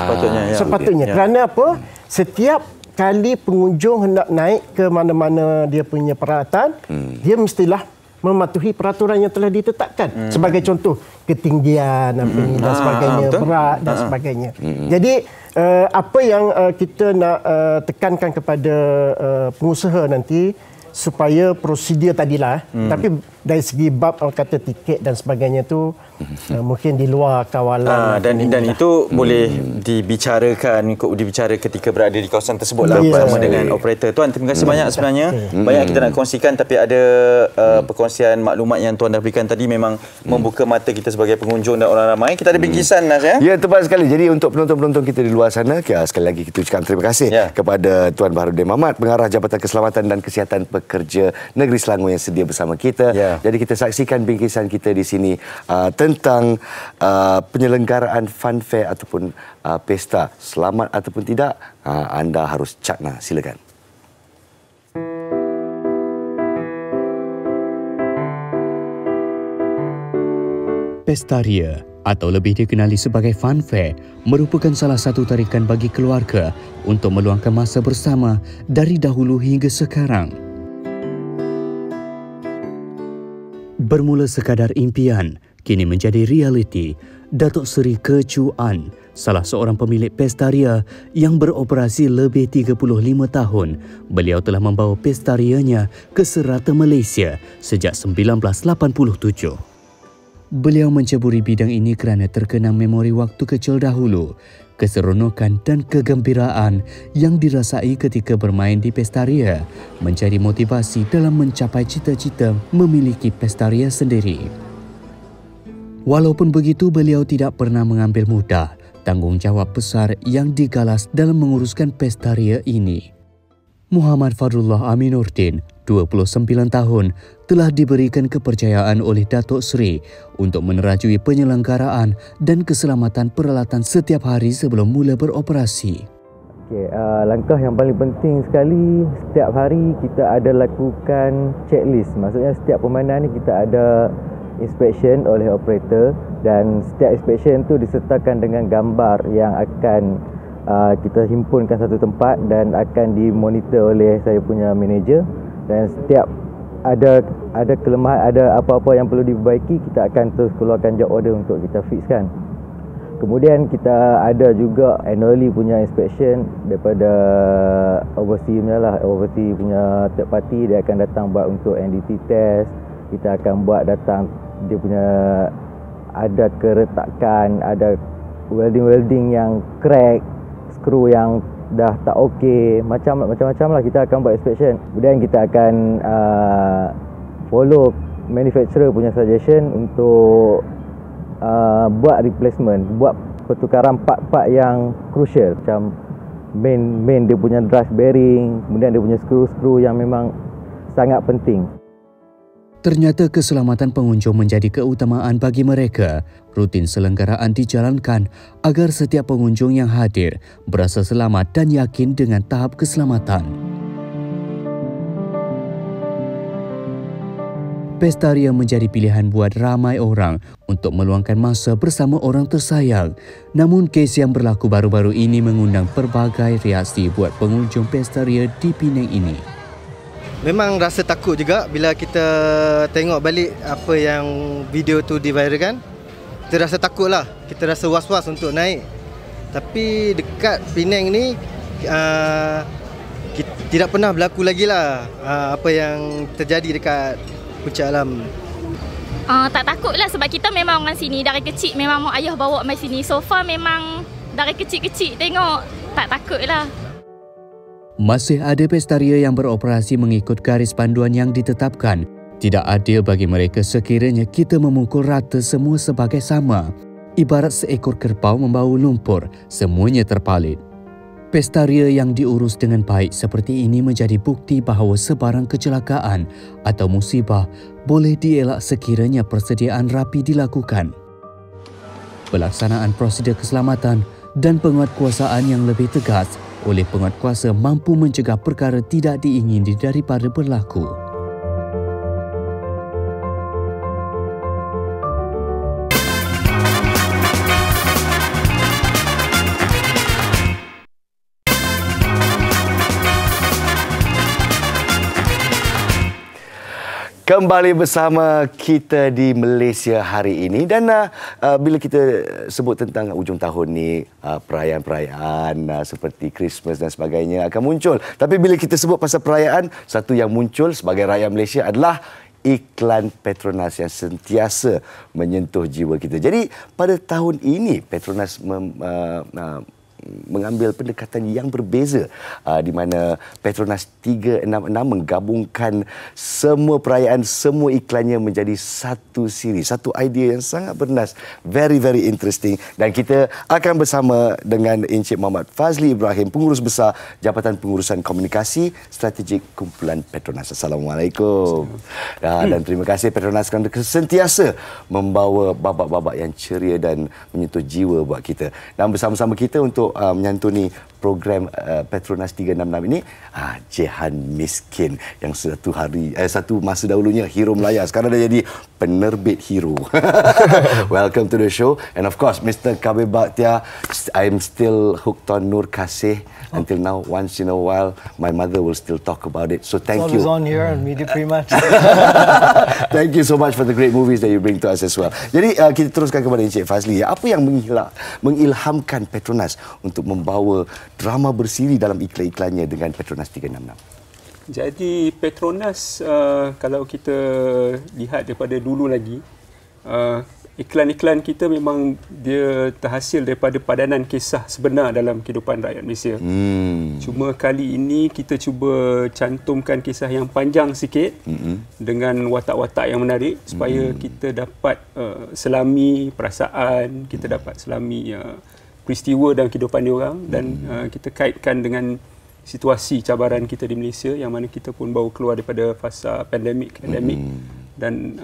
Sepatutnya. Kerana apa? Setiap kali pengunjung hendak naik ke mana-mana dia punya peralatan, dia mestilah mematuhi peraturan yang telah ditetapkan. Sebagai contoh, ketinggian dan sebagainya, berat dan sebagainya. Jadi, apa yang kita nak tekankan kepada pengusaha nanti, supaya prosedur tadilah, tapi dari segi bab kata tiket dan sebagainya tu mungkin di luar kawalan dan itu boleh dibicarakan ketika berada di kawasan tersebut lah bersama dengan operator. Tuan, terima kasih banyak sebenarnya. Banyak kita nak kongsikan, tapi ada perkongsian maklumat yang Tuan dah berikan tadi memang membuka mata kita sebagai pengunjung dan orang ramai. Kita ada bingkisan Nas ya. Ya, tepat sekali. Jadi untuk penonton-penonton kita di luar sana, sekali lagi kita ucapkan terima kasih kepada Tuan Baharudin Mamat, Pengarah Jabatan Keselamatan dan Kesihatan Pekerja Negeri Selangor yang sedia bersama kita. Jadi kita saksikan bingkisan kita di sini tentang penyelenggaraan fun fair ataupun pesta. Selamat ataupun tidak, anda harus cakna. Silakan. Pesta Ria atau lebih dikenali sebagai fun fair merupakan salah satu tarikan bagi keluarga untuk meluangkan masa bersama dari dahulu hingga sekarang. Bermula sekadar impian, kini menjadi realiti. Datuk Seri Kechu An, salah seorang pemilik Pesta Ria yang beroperasi lebih 35 tahun, beliau telah membawa Pesta Rianya ke serata Malaysia sejak 1987. Beliau menceburi bidang ini kerana terkenang memori waktu kecil dahulu, keseronokan dan kegembiraan yang dirasai ketika bermain di Pesta Ria menjadi motivasi dalam mencapai cita-cita memiliki Pesta Ria sendiri. Walaupun begitu, beliau tidak pernah mengambil mudah tanggungjawab besar yang digalas dalam menguruskan Pesta Ria ini. Muhammad Fadlullah Aminuddin, 29 tahun, telah diberikan kepercayaan oleh Datuk Seri untuk menerajui penyelenggaraan dan keselamatan peralatan setiap hari sebelum mula beroperasi. Langkah yang paling penting sekali, setiap hari kita ada lakukan checklist. Maksudnya setiap permainan ni kita ada inspection oleh operator, dan setiap inspection tu disertakan dengan gambar yang akan kita himpunkan satu tempat dan akan dimonitor oleh saya punya manager, dan setiap ada kelemahan, ada apa-apa yang perlu diperbaiki, kita akan terus keluarkan job order untuk kita fixkan. Kemudian kita ada juga annually punya inspection daripada overseas punya third party. Dia akan datang buat untuk NDT test. Kita akan buat datang dia punya ada keretakan, ada welding yang crack, skru yang dah tak okey, macam-macam lah kita akan buat inspection. Kemudian kita akan follow manufacturer punya suggestion untuk buat replacement, buat pertukaran part-part yang crucial, macam main dia punya drive bearing, kemudian dia punya skru-skru yang memang sangat penting. Ternyata keselamatan pengunjung menjadi keutamaan bagi mereka. Rutin selenggaraan dijalankan agar setiap pengunjung yang hadir berasa selamat dan yakin dengan tahap keselamatan. Pesta Ria menjadi pilihan buat ramai orang untuk meluangkan masa bersama orang tersayang. Namun kes yang berlaku baru-baru ini mengundang pelbagai reaksi buat pengunjung Pesta Ria di Penang ini. Memang rasa takut juga bila kita tengok balik apa yang video tu diviralkan. Kita rasa takut lah, kita rasa was-was untuk naik. Tapi dekat Penang ni tidak pernah berlaku lagi lah apa yang terjadi dekat Puncak Alam. Tak takut lah sebab kita memang orang sini. Dari kecil memang mak ayah bawa mai sini. So far memang dari kecil-kecil tengok, tak takut lah. Masih ada Pesta Ria yang beroperasi mengikut garis panduan yang ditetapkan. Tidak adil bagi mereka sekiranya kita memukul rata semua sebagai sama. Ibarat seekor kerbau membau lumpur, semuanya terpalit. Pesta Ria yang diurus dengan baik seperti ini menjadi bukti bahawa sebarang kecelakaan atau musibah boleh dielak sekiranya persediaan rapi dilakukan. Pelaksanaan prosedur keselamatan dan penguatkuasaan yang lebih tegas oleh penguatkuasa mampu mencegah perkara tidak diingini daripada berlaku. Kembali bersama kita di Malaysia hari ini, dan bila kita sebut tentang ujung tahun ni, perayaan-perayaan seperti Christmas dan sebagainya akan muncul. Tapi bila kita sebut pasal perayaan, satu yang muncul sebagai rakyat Malaysia adalah iklan Petronas yang sentiasa menyentuh jiwa kita. Jadi pada tahun ini Petronas mengambil pendekatan yang berbeza, di mana Petronas 366 menggabungkan semua perayaan, semua iklannya menjadi satu siri, satu idea yang sangat bernas, very interesting. Dan kita akan bersama dengan Encik Muhammad Fazli Ibrahim, Pengurus Besar Jabatan Pengurusan Komunikasi Strategik Kumpulan Petronas. Assalamualaikum. Dan terima kasih Petronas kerana sentiasa membawa babak-babak yang ceria dan menyentuh jiwa buat kita. Dan bersama-sama kita untuk menyantuni program Petronas 366 ini, Jehan Miskin yang satu masa dahulunya hero Melaya, sekarang dah jadi penerbit hero. Welcome to the show. And of course Mr. Kabir Bakhtiar, I'm still hooked on Nur Kasih until now. Once in a while my mother will still talk about it, so thank you. Always on here and media pretty much. Thank you so much for the great movies that you bring to us as well. Jadi kita teruskan kepada Encik Fazli. Apa yang mengilhamkan Petronas untuk membawa drama bersiri dalam iklan-iklannya dengan Petronas 366? Jadi Petronas, kalau kita lihat daripada dulu lagi, iklan-iklan kita memang dia terhasil daripada padanan kisah sebenar dalam kehidupan rakyat Malaysia. Cuma kali ini kita cuba cantumkan kisah yang panjang sikit dengan watak-watak yang menarik supaya kita dapat selami perasaan, kita dapat selami peristiwa dalam kehidupan diorang, dan kita kaitkan dengan situasi cabaran kita di Malaysia yang mana kita pun baru keluar daripada fasa pandemik, dan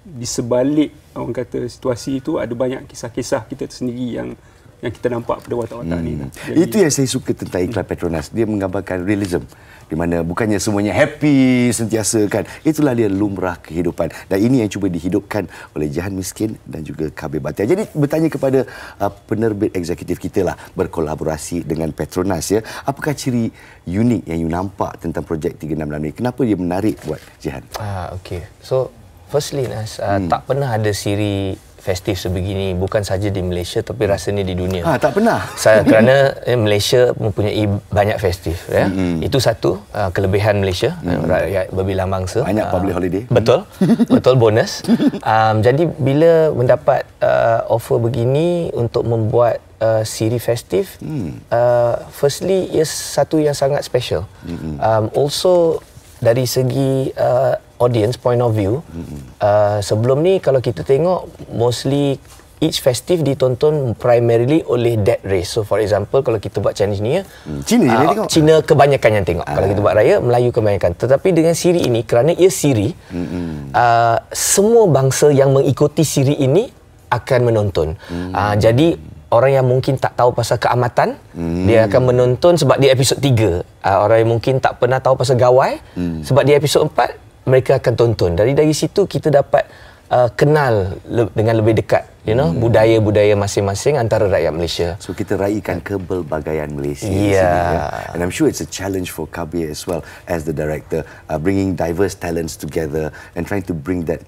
di sebalik orang kata situasi itu ada banyak kisah-kisah kita sendiri yang kita nampak pada watak-watak ni. Itu yang saya suka tentang iklan Petronas, dia menggambarkan realism di mana bukannya semuanya happy sentiasa kan. Itulah dia lumrah kehidupan. Dan ini yang cuba dihidupkan oleh Jahan Miskin dan juga KB Batiar. Jadi bertanya kepada penerbit eksekutif kita lah, berkolaborasi dengan Petronas ya. Apakah ciri unik yang you nampak tentang projek 366 ni? Kenapa dia menarik buat Jahan? Okay. So firstly Nas, tak pernah ada siri festif sebegini, bukan saja di Malaysia tapi rasanya di dunia. Tak pernah. Kerana Malaysia mempunyai banyak festif ya. Itu satu kelebihan Malaysia, rakyat berbilang mangsa. Banyak public holiday. Betul. Betul, bonus. Jadi bila mendapat offer begini untuk membuat siri festif, firstly ia satu yang sangat special. Also dari segi audience point of view, sebelum ni kalau kita tengok mostly each festive ditonton primarily oleh that race. So for example kalau kita buat Chinese New Year, Cina kebanyakan yang tengok. Kalau kita buat raya, Melayu kebanyakan. Tetapi dengan siri ini, kerana ia siri, semua bangsa yang mengikuti siri ini akan menonton. Jadi orang yang mungkin tak tahu pasal keamatan, dia akan menonton sebab di episod 3. Orang yang mungkin tak pernah tahu pasal gawai, sebab di episod 4 mereka akan tonton. Dari situ kita dapat kenal dengan lebih dekat, budaya-budaya masing-masing antara rakyat Malaysia. So kita raikan kepelbagaian Malaysia. And I'm sure it's a challenge for KB as well as the director, bringing diverse talents together and trying to bring that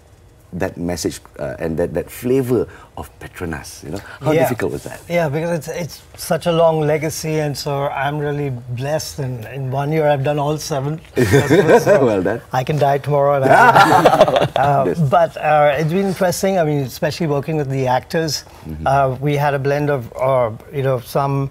message and that flavor of Petronas. How difficult was that? Yeah, because it's such a long legacy, and so I'm really blessed. And in 1 year, I've done all 7 festivals. So well done. I can die tomorrow. But it's been interesting. I mean, especially working with the actors, we had a blend of some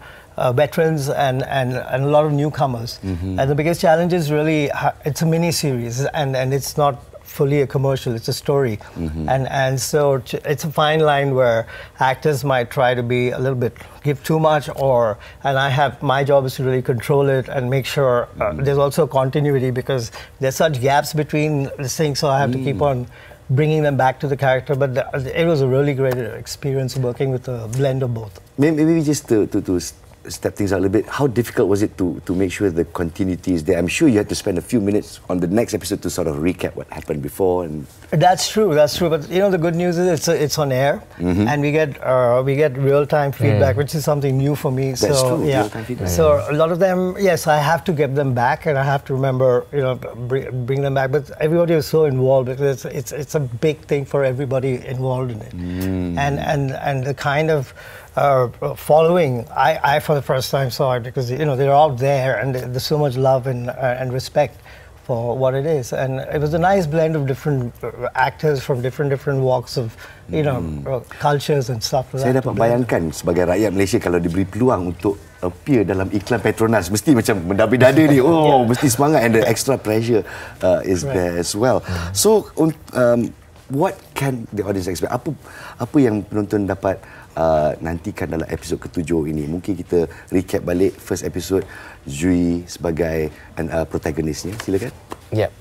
veterans and a lot of newcomers. And the biggest challenge is really it's a mini series, and it's not fully a commercial, it's a story. And so it's a fine line where actors might try to be a little bit, give too much, and my job is to really control it and make sure there's also continuity, because there's such gaps between the things, so I have to keep on bringing them back to the character. But it was a really great experience working with a blend of both. Maybe just to step things out a little bit, how difficult was it to make sure the continuity is there? I'm sure you had to spend a few minutes on the next episode to sort of recap what happened before. And That's true. But the good news is it's on air, and we get real-time feedback, which is something new for me. That's true. Real-time feedback. So a lot of them, yes, I have to get them back, and I have to remember, bring them back. But everybody is so involved because it's a big thing for everybody involved in it, and the kind of following, I for the first time saw it, because they're all there, and there's so much love and respect for what it is, and it was a nice blend of different actors from different walks of cultures and stuff. Saya dapat bayangkan sebagai rakyat Malaysia, kalau diberi peluang untuk appear dalam iklan Petronas, mesti macam mendabi dada ni. Mesti semangat, and the extra pressure is there as well. So what can the audience expect? Apa yang penonton dapat nantikan dalam episod ke-7 ini? Mungkin kita recap balik first episode, Zui sebagai protagonisnya. Silakan.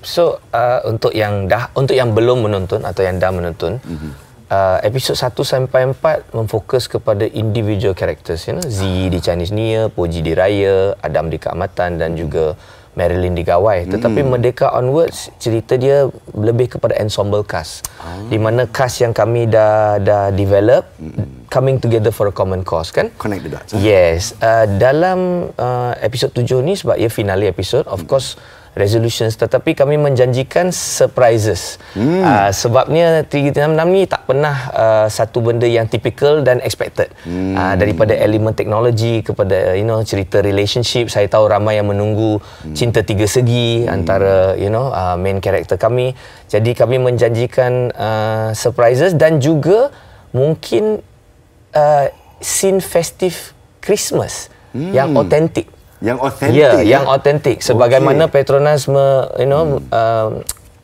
So untuk yang belum menonton atau yang dah menonton, episod 1 sampai 4 memfokus kepada individual characters, Z di Chinese New Year, Poji di Raya, Adam di Keamatan, dan juga Marilyn di Gawai. Tetapi Merdeka onwards, cerita dia lebih kepada ensemble cast, di mana cast yang kami dah develop coming together for a common cause, kan? Connect the dots. Yes. Dalam episod 7 ni, sebab ia finale episode, of course resolutions, tetapi kami menjanjikan surprises. Sebabnya 366 ni tak pernah satu benda yang typical dan expected. Daripada elemen teknologi kepada cerita relationship, saya tahu ramai yang menunggu cinta tiga segi antara main character kami. Jadi kami menjanjikan surprises, dan juga mungkin scene festive Christmas yang authentic. Yang autentik. Yang autentik. Sebagaimana Petronas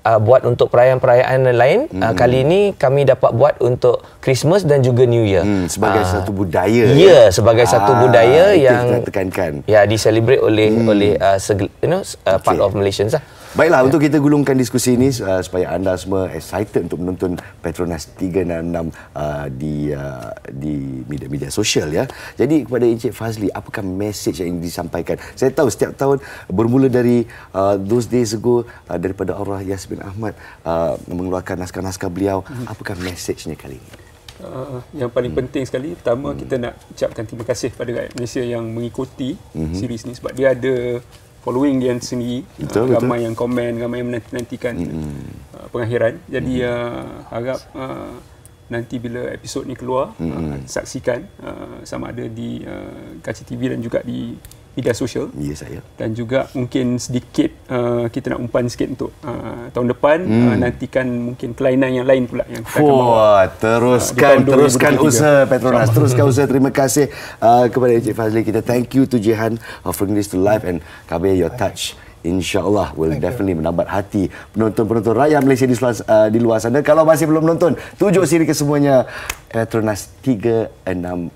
buat untuk perayaan-perayaan lain, kali ini kami dapat buat untuk Christmas dan juga New Year. Sebagai satu budaya. Sebagai satu budaya yang tekankan. diselebrate oleh part of Malaysians lah. Baiklah, untuk kita gulungkan diskusi ini supaya anda semua excited untuk menonton Petronas 366 di media-media sosial ya. Jadi kepada Encik Fazli, apakah mesej yang ingin disampaikan? Saya tahu setiap tahun bermula dari those days ago daripada Arwah Yasmin Ahmad mengeluarkan naskah-naskah beliau. Apakah mesejnya kali ini? Yang paling penting sekali, pertama kita nak ucapkan terima kasih kepada rakyat Malaysia yang mengikuti series ni sebab dia ada following dia sendiri. Ramai yang komen, ramai yang menantikan pengakhiran. Jadi harap nanti bila episod ni keluar, saksikan sama ada di Kaca TV dan juga di media sosial. Ya, saya. Dan juga mungkin sedikit kita nak umpan sikit untuk tahun depan, nantikan mungkin kelainan yang lain pula yang kita akan bawa. Teruskan usaha Petronas, teruskan usaha. Terima kasih kepada Encik Fazli. Kita thank you to Jihan offering this to live, and Kabir, your touch InsyaAllah will definitely menambat hati penonton-penonton rakyat Malaysia di luar sana. Kalau masih belum menonton, tujuh siri kesemuanya Petronas 366.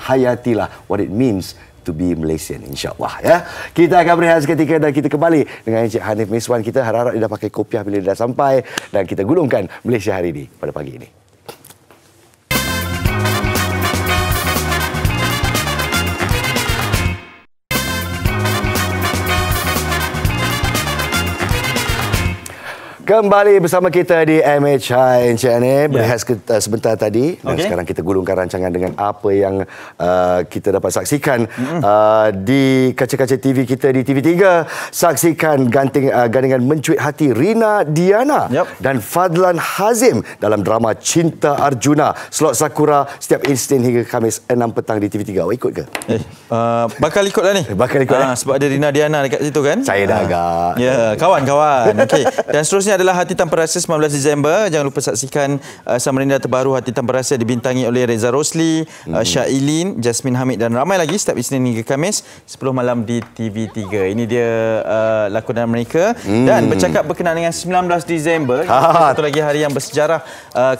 Hayatilah what it means to be Malaysian, insyaAllah ya. Kita akan berehat seketika dan kita kembali dengan Encik Hanif Miswan kita. Harap-harap dia dah pakai kopiah bila dia dah sampai, dan kita gulungkan Malaysia hari ini pada pagi ini. Kembali bersama kita di MHI Encik Hanif. Berehat sebentar tadi dan sekarang kita gulungkan rancangan dengan apa yang kita dapat saksikan di kaca-kaca TV kita di TV3. Saksikan gandingan mencuit hati Rina Diana dan Fadlan Hazim dalam drama Cinta Arjuna. Slot Sakura setiap Isnin hingga Khamis 6 petang di TV3. Awak ikut ke? Bakal ikutlah ni. Bakal ikut. Sebab ada Rina Diana dekat situ kan? Saya dah agak. Ya, kawan-kawan. Okey. Dan seterusnya adalah Hati Tanpa Rasa 19 Disember. Jangan lupa saksikan samarinda terbaru Hati Tanpa Rasa dibintangi oleh Reza Rosli, Syailin, Jasmine Hamid dan ramai lagi setiap Isnin hingga Khamis 10 malam di TV3. Ini dia lakonan mereka. Dan bercakap berkenaan dengan 19 Disember, satu lagi hari yang bersejarah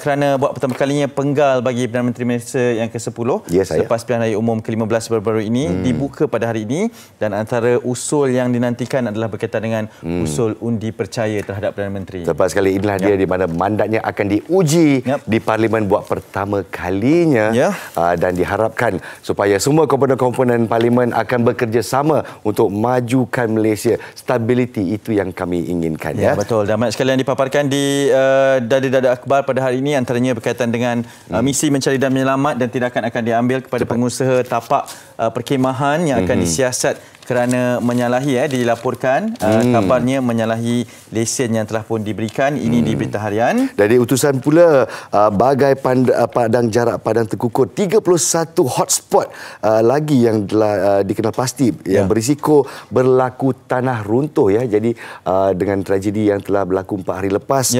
kerana buat pertama kalinya penggal bagi Perdana Menteri Malaysia yang ke-10 selepas pilihan raya umum ke-15 baru-baru ini dibuka pada hari ini, dan antara usul yang dinantikan adalah berkaitan dengan usul undi percaya terhadap Perdana Menteri. Tepat sekali, inilah dia di mana mandatnya akan diuji di Parlimen buat pertama kalinya dan diharapkan supaya semua komponen-komponen Parlimen akan bekerjasama untuk majukan Malaysia. Stability itu yang kami inginkan. Ya, betul. Dan banyak sekali yang dipaparkan di dada-dada akhbar pada hari ini, antaranya berkaitan dengan misi mencari dan menyelamat dan tindakan akan diambil kepada pengusaha tapak perkhemahan yang akan disiasat kerana menyalahi dilaporkan kabarnya menyalahi lesen yang telah pun diberikan. Ini di Berita Harian. Dari utusan pula bagai padang jarak padang terkukur 31 hotspot lagi yang telah dikenal pasti yang berisiko berlaku tanah runtuh ya. Jadi dengan tragedi yang telah berlaku 4 hari lepas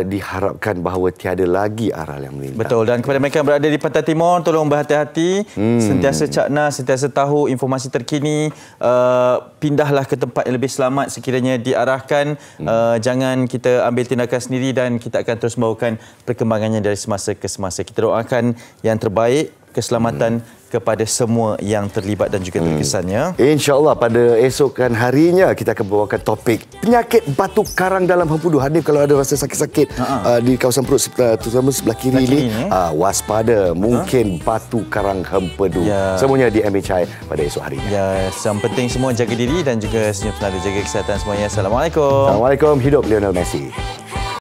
diharapkan bahawa tiada lagi aral yang melintang. Betul. Dan kepada mereka yang berada di Pantai Timur, tolong berhati-hati, sentiasa cakna, sentiasa tahu informasi terkini. Pindahlah ke tempat yang lebih selamat sekiranya diarahkan. Jangan kita ambil tindakan sendiri dan kita akan terus membawakan perkembangannya dari semasa ke semasa. Kita doakan yang terbaik, keselamatan kepada semua yang terlibat dan juga terkesannya. InsyaAllah pada esokan harinya kita akan bawakan topik penyakit batuk karang dalam hempedu. Hanif, kalau ada rasa sakit-sakit di kawasan perut terutama sebelah kiri ini, waspada, mungkin batuk karang hempedu. Semuanya di MHI pada esok harinya. Yang penting semua jaga diri dan juga senyum selalu, jaga kesihatan semuanya. Assalamualaikum. Assalamualaikum. Hidup Lionel Messi.